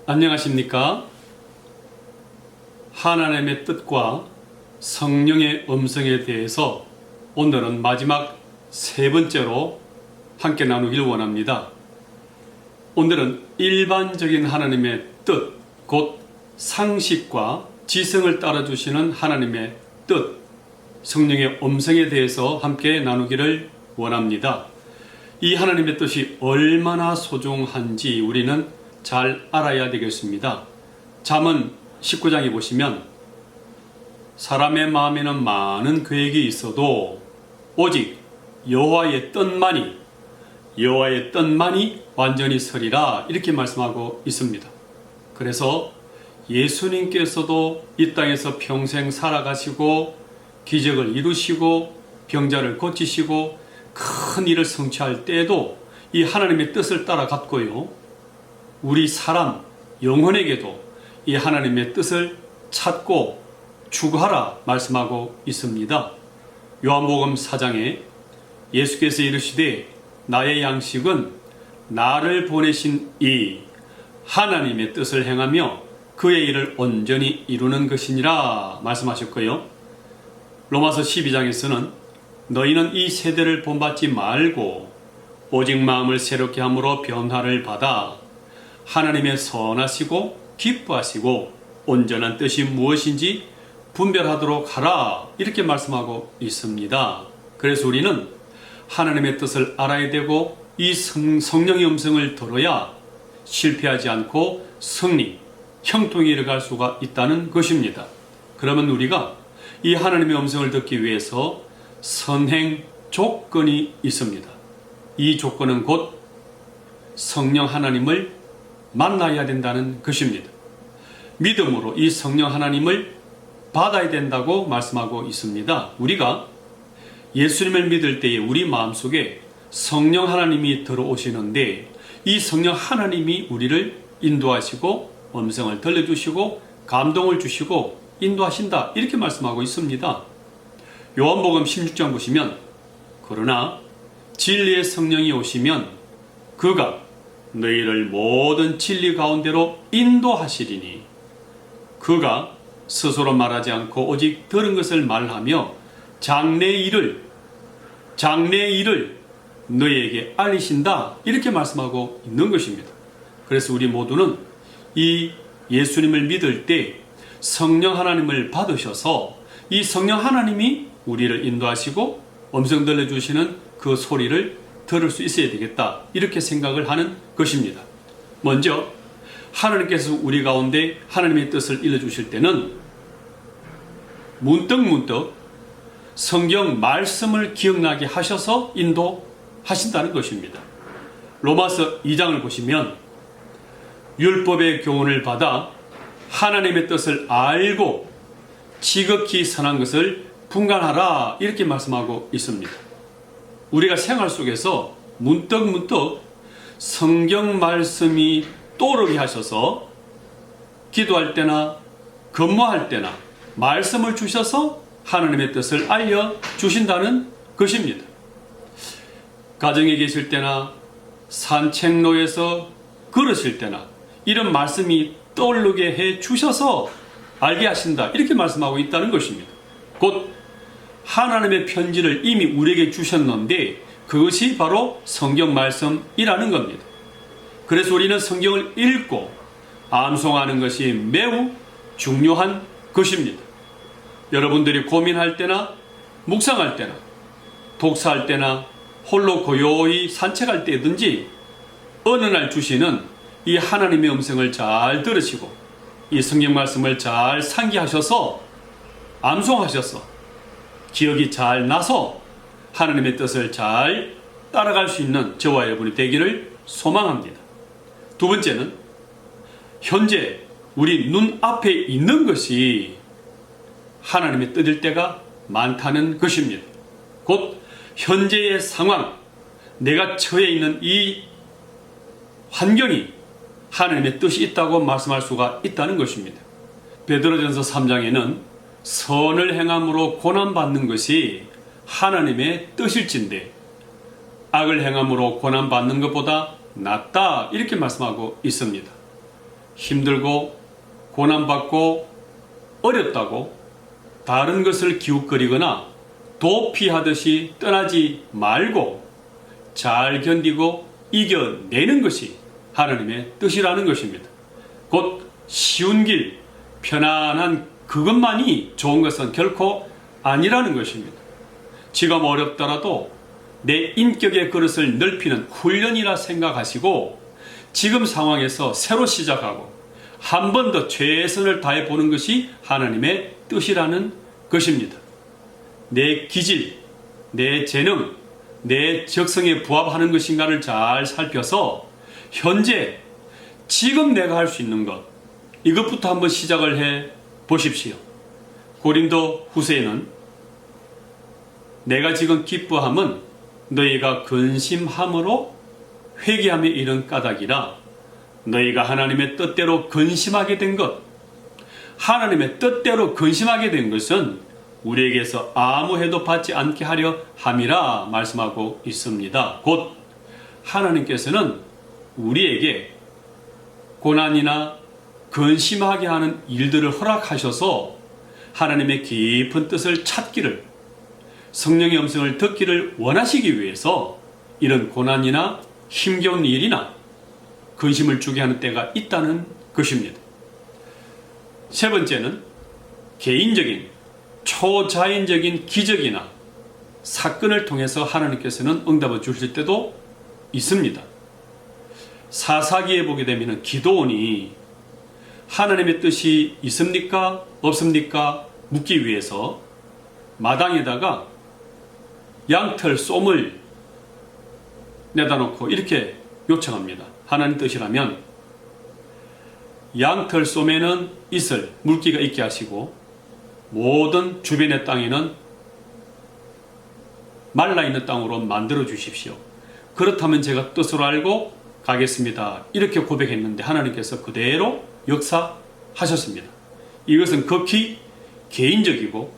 안녕하십니까? 하나님의 뜻과 성령의 음성에 대해서 오늘은 마지막 세 번째로 함께 나누길 원합니다. 오늘은 일반적인 하나님의 뜻, 곧 상식과 지성을 따라주시는 하나님의 뜻, 성령의 음성에 대해서 함께 나누기를 원합니다. 이 하나님의 뜻이 얼마나 소중한지 우리는 잘 알아야 되겠습니다. 잠언 19장에 보시면 사람의 마음에는 많은 계획이 있어도 오직 여호와의 뜻만이 완전히 서리라, 이렇게 말씀하고 있습니다. 그래서 예수님께서도 이 땅에서 평생 살아가시고 기적을 이루시고 병자를 고치시고 큰 일을 성취할 때에도 이 하나님의 뜻을 따라갔고요, 우리 사람 영혼에게도 이 하나님의 뜻을 찾고 추구하라 말씀하고 있습니다. 요한복음 4장에 예수께서 이르시되 나의 양식은 나를 보내신 이 하나님의 뜻을 행하며 그의 일을 온전히 이루는 것이니라 말씀하셨고요, 로마서 12장에서는 너희는 이 세대를 본받지 말고 오직 마음을 새롭게 함으로 변화를 받아 하나님의 선하시고 기뻐하시고 온전한 뜻이 무엇인지 분별하도록 하라, 이렇게 말씀하고 있습니다. 그래서 우리는 하나님의 뜻을 알아야 되고 이 성령의 음성을 들어야 실패하지 않고 승리, 형통에 이르갈 수가 있다는 것입니다. 그러면 우리가 이 하나님의 음성을 듣기 위해서 선행 조건이 있습니다. 이 조건은 곧 성령 하나님을 만나야 된다는 것입니다. 믿음으로 이 성령 하나님을 받아야 된다고 말씀하고 있습니다. 우리가 예수님을 믿을 때에 우리 마음속에 성령 하나님이 들어오시는데 이 성령 하나님이 우리를 인도하시고 음성을 들려주시고 감동을 주시고 인도하신다, 이렇게 말씀하고 있습니다. 요한복음 16장 보시면 그러나 진리의 성령이 오시면 그가 너희를 모든 진리 가운데로 인도하시리니 그가 스스로 말하지 않고 오직 들은 것을 말하며 장래의 일을 너희에게 알리신다, 이렇게 말씀하고 있는 것입니다. 그래서 우리 모두는 이 예수님을 믿을 때 성령 하나님을 받으셔서 이 성령 하나님이 우리를 인도하시고 음성 들려주시는 그 소리를 들을 수 있어야 되겠다, 이렇게 생각을 하는 것입니다. 먼저 하나님께서 우리 가운데 하나님의 뜻을 일러주실 때는 문득 성경 말씀을 기억나게 하셔서 인도하신다는 것입니다. 로마서 2장을 보시면 율법의 교훈을 받아 하나님의 뜻을 알고 지극히 선한 것을 분간하라, 이렇게 말씀하고 있습니다. 우리가 생활 속에서 문득 성경 말씀이 떠오르게 하셔서 기도할 때나 근무할 때나 말씀을 주셔서 하나님의 뜻을 알려주신다는 것입니다. 가정에 계실 때나 산책로에서 걸으실 때나 이런 말씀이 떠오르게 해 주셔서 알게 하신다, 이렇게 말씀하고 있다는 것입니다. 곧 하나님의 편지를 이미 우리에게 주셨는데 그것이 바로 성경 말씀이라는 겁니다. 그래서 우리는 성경을 읽고 암송하는 것이 매우 중요한 것입니다. 여러분들이 고민할 때나 묵상할 때나 독서할 때나 홀로 고요히 산책할 때든지 어느 날 주시는 이 하나님의 음성을 잘 들으시고 이 성경 말씀을 잘 상기하셔서 암송하셔서 기억이 잘 나서 하나님의 뜻을 잘 따라갈 수 있는 저와 여러분이 되기를 소망합니다. 두 번째는 현재 우리 눈앞에 있는 것이 하나님의 뜻일 때가 많다는 것입니다. 곧 현재의 상황, 내가 처해 있는 이 환경이 하나님의 뜻이 있다고 말씀할 수가 있다는 것입니다. 베드로전서 3장에는 선을 행함으로 고난받는 것이 하나님의 뜻일진데 악을 행함으로 고난받는 것보다 낫다, 이렇게 말씀하고 있습니다. 힘들고 고난받고 어렵다고 다른 것을 기웃거리거나 도피하듯이 떠나지 말고 잘 견디고 이겨내는 것이 하나님의 뜻이라는 것입니다. 곧 쉬운 길, 편안한 그것만이 좋은 것은 결코 아니라는 것입니다. 지금 어렵더라도 내 인격의 그릇을 넓히는 훈련이라 생각하시고 지금 상황에서 새로 시작하고 한 번 더 최선을 다해 보는 것이 하나님의 뜻이라는 것입니다. 내 기질, 내 재능, 내 적성에 부합하는 것인가를 잘 살펴서 현재 지금 내가 할 수 있는 것, 이것부터 한번 시작을 해 보십시오. 고린도 후서에는 내가 지금 기뻐함은 너희가 근심함으로 회개함에 이른 까닭이라. 너희가 하나님의 뜻대로 근심하게 된 것, 하나님의 뜻대로 근심하게 된 것은 우리에게서 아무 해도 받지 않게 하려 함이라 말씀하고 있습니다. 곧 하나님께서는 우리에게 고난이나 근심하게 하는 일들을 허락하셔서 하나님의 깊은 뜻을 찾기를, 성령의 음성을 듣기를 원하시기 위해서 이런 고난이나 힘겨운 일이나 근심을 주게 하는 때가 있다는 것입니다. 세 번째는 개인적인 초자연적인 기적이나 사건을 통해서 하나님께서는 응답을 주실 때도 있습니다. 사사기에 보게 되면 기도원이 하나님의 뜻이 있습니까? 없습니까? 묻기 위해서 마당에다가 양털 솜을 내다 놓고 이렇게 요청합니다. 하나님 뜻이라면 양털 솜에는 이슬, 물기가 있게 하시고 모든 주변의 땅에는 말라있는 땅으로 만들어 주십시오. 그렇다면 제가 뜻으로 알고 가겠습니다. 이렇게 고백했는데 하나님께서 그대로 역사하셨습니다. 이것은 극히 개인적이고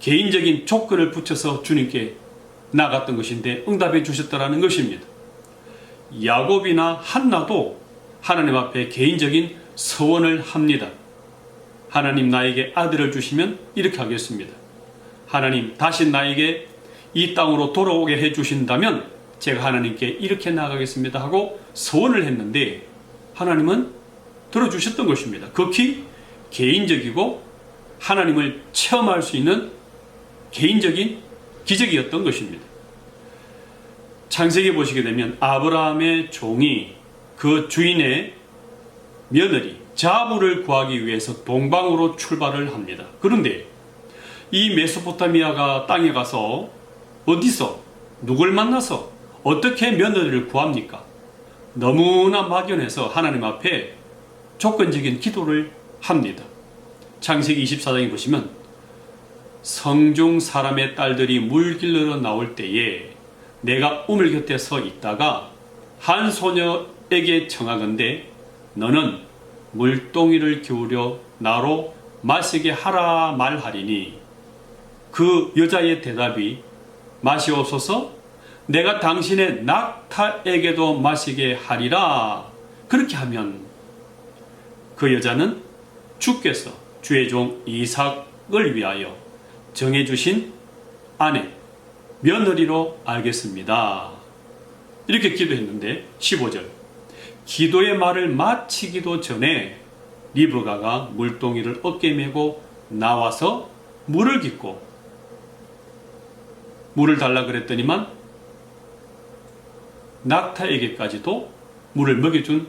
개인적인 조건을 붙여서 주님께 나갔던 것인데 응답해 주셨다는 것입니다. 야곱이나 한나도 하나님 앞에 개인적인 서원을 합니다. 하나님 나에게 아들을 주시면 이렇게 하겠습니다. 하나님 다시 나에게 이 땅으로 돌아오게 해주신다면 제가 하나님께 이렇게 나가겠습니다 하고 서원을 했는데 하나님은 들어주셨던 것입니다. 극히 개인적이고 하나님을 체험할 수 있는 개인적인 기적이었던 것입니다. 창세기 보시게 되면 아브라함의 종이 그 주인의 며느리 자부를 구하기 위해서 동방으로 출발을 합니다. 그런데 이 메소포타미아가 땅에 가서 어디서 누굴 만나서 어떻게 며느리를 구합니까? 너무나 막연해서 하나님 앞에 조건적인 기도를 합니다. 창세기 24장에 보시면 성중 사람의 딸들이 물 길러러 나올 때에 내가 우물 곁에 서 있다가 한 소녀에게 청하건대 너는 물동이를 기울여 나로 마시게 하라 말하리니 그 여자의 대답이 마시옵소서 내가 당신의 낙타에게도 마시게 하리라. 그렇게 하면 그 여자는 주께서 주의 종 이삭을 위하여 정해주신 아내 며느리로 알겠습니다. 이렇게 기도했는데 15절 기도의 말을 마치기도 전에 리브가가 물동이를 어깨에 메고 나와서 물을 깃고 물을 달라 그랬더니만 낙타에게까지도 물을 먹여준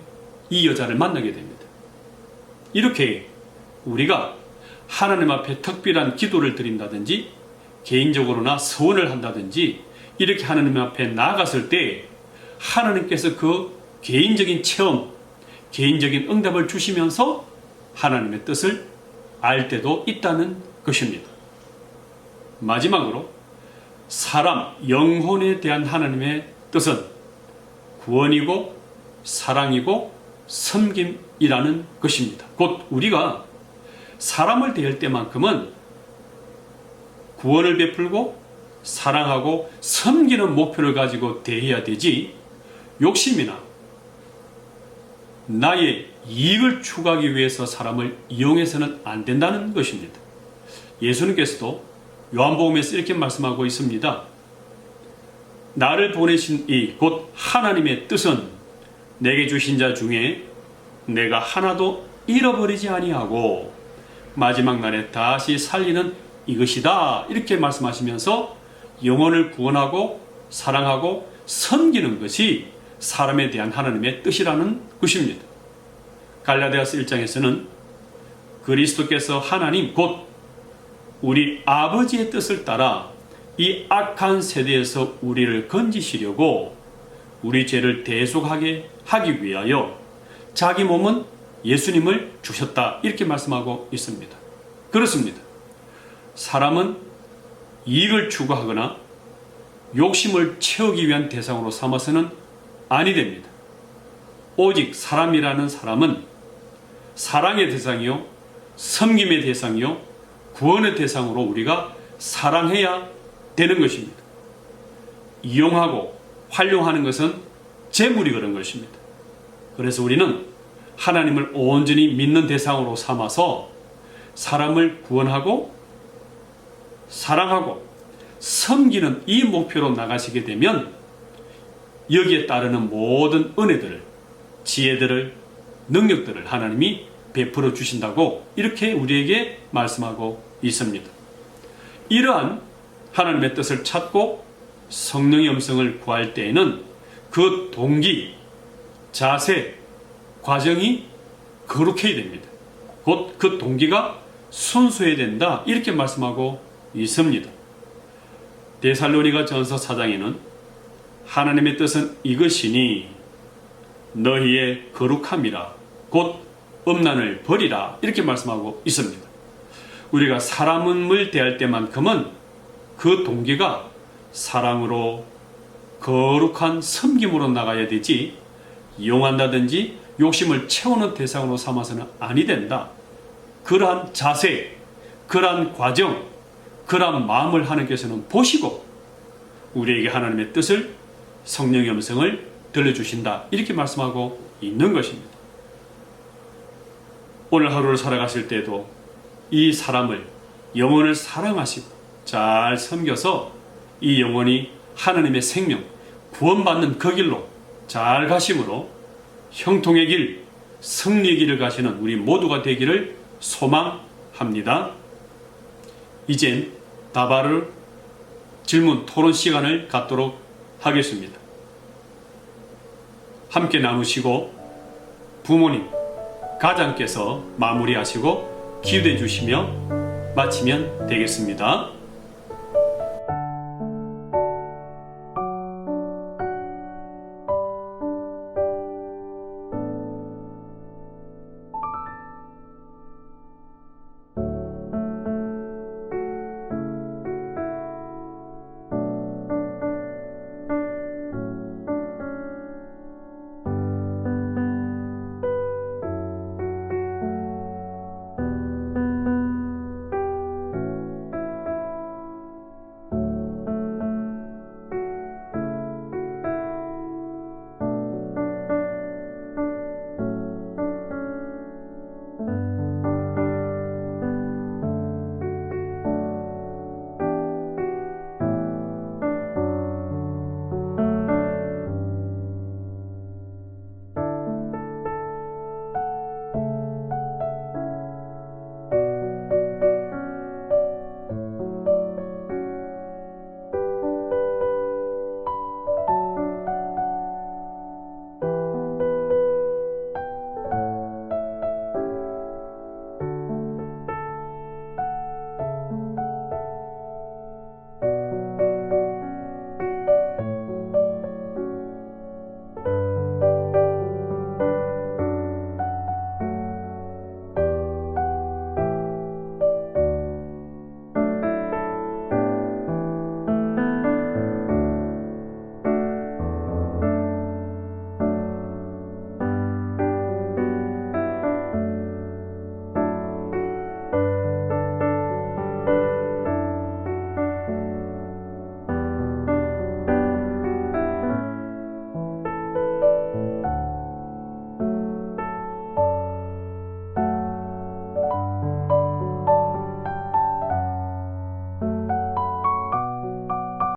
이 여자를 만나게 됩니다. 이렇게 우리가 하나님 앞에 특별한 기도를 드린다든지 개인적으로나 서원을 한다든지 이렇게 하나님 앞에 나아갔을 때 하나님께서 그 개인적인 체험, 개인적인 응답을 주시면서 하나님의 뜻을 알 때도 있다는 것입니다. 마지막으로 사람, 영혼에 대한 하나님의 뜻은 구원이고 사랑이고 섬김이라는 것입니다. 곧 우리가 사람을 대할 때만큼은 구원을 베풀고 사랑하고 섬기는 목표를 가지고 대해야 되지 욕심이나 나의 이익을 추구하기 위해서 사람을 이용해서는 안 된다는 것입니다. 예수님께서도 요한복음에서 이렇게 말씀하고 있습니다. 나를 보내신 이 곧 하나님의 뜻은 내게 주신 자 중에 내가 하나도 잃어버리지 아니하고 마지막 날에 다시 살리는 이것이다. 이렇게 말씀하시면서 영혼을 구원하고 사랑하고 섬기는 것이 사람에 대한 하나님의 뜻이라는 것입니다. 갈라디아서 1장에서는 그리스도께서 하나님 곧 우리 아버지의 뜻을 따라 이 악한 세대에서 우리를 건지시려고 우리 죄를 대속하게 하기 위하여 자기 몸은 예수님을 주셨다. 이렇게 말씀하고 있습니다. 그렇습니다. 사람은 이익을 추구하거나 욕심을 채우기 위한 대상으로 삼아서는 아니 됩니다. 오직 사람이라는 사람은 사랑의 대상이요, 섬김의 대상이요, 구원의 대상으로 우리가 사랑해야 되는 것입니다. 이용하고 활용하는 것은 재물이 그런 것입니다. 그래서 우리는 하나님을 온전히 믿는 대상으로 삼아서 사람을 구원하고 사랑하고 섬기는 이 목표로 나가시게 되면 여기에 따르는 모든 은혜들을, 지혜들을, 능력들을 하나님이 베풀어 주신다고 이렇게 우리에게 말씀하고 있습니다. 이러한 하나님의 뜻을 찾고 성령의 음성을 구할 때에는 그 동기, 자세, 과정이 거룩해야 됩니다. 곧 그 동기가 순수해야 된다. 이렇게 말씀하고 있습니다. 데살로니가 전서 4장에는 하나님의 뜻은 이것이니 너희의 거룩함이라 곧 음란을 버리라. 이렇게 말씀하고 있습니다. 우리가 사람을 대할 때만큼은 그 동기가 사랑으로 거룩한 섬김으로 나가야 되지 이용한다든지 욕심을 채우는 대상으로 삼아서는 아니 된다. 그러한 자세, 그러한 과정, 그러한 마음을 하나님께서는 보시고 우리에게 하나님의 뜻을 성령의 음성을 들려주신다. 이렇게 말씀하고 있는 것입니다. 오늘 하루를 살아가실 때도 이 사람을, 영혼을 사랑하시고 잘 섬겨서 이 영혼이 하나님의 생명, 구원받는 그 길로 잘 가심으로 형통의 길, 승리의 길을 가시는 우리 모두가 되기를 소망합니다. 이젠 다바르 질문 토론 시간을 갖도록 하겠습니다. 함께 나누시고 부모님, 가장께서 마무리하시고 기도해 주시며 마치면 되겠습니다.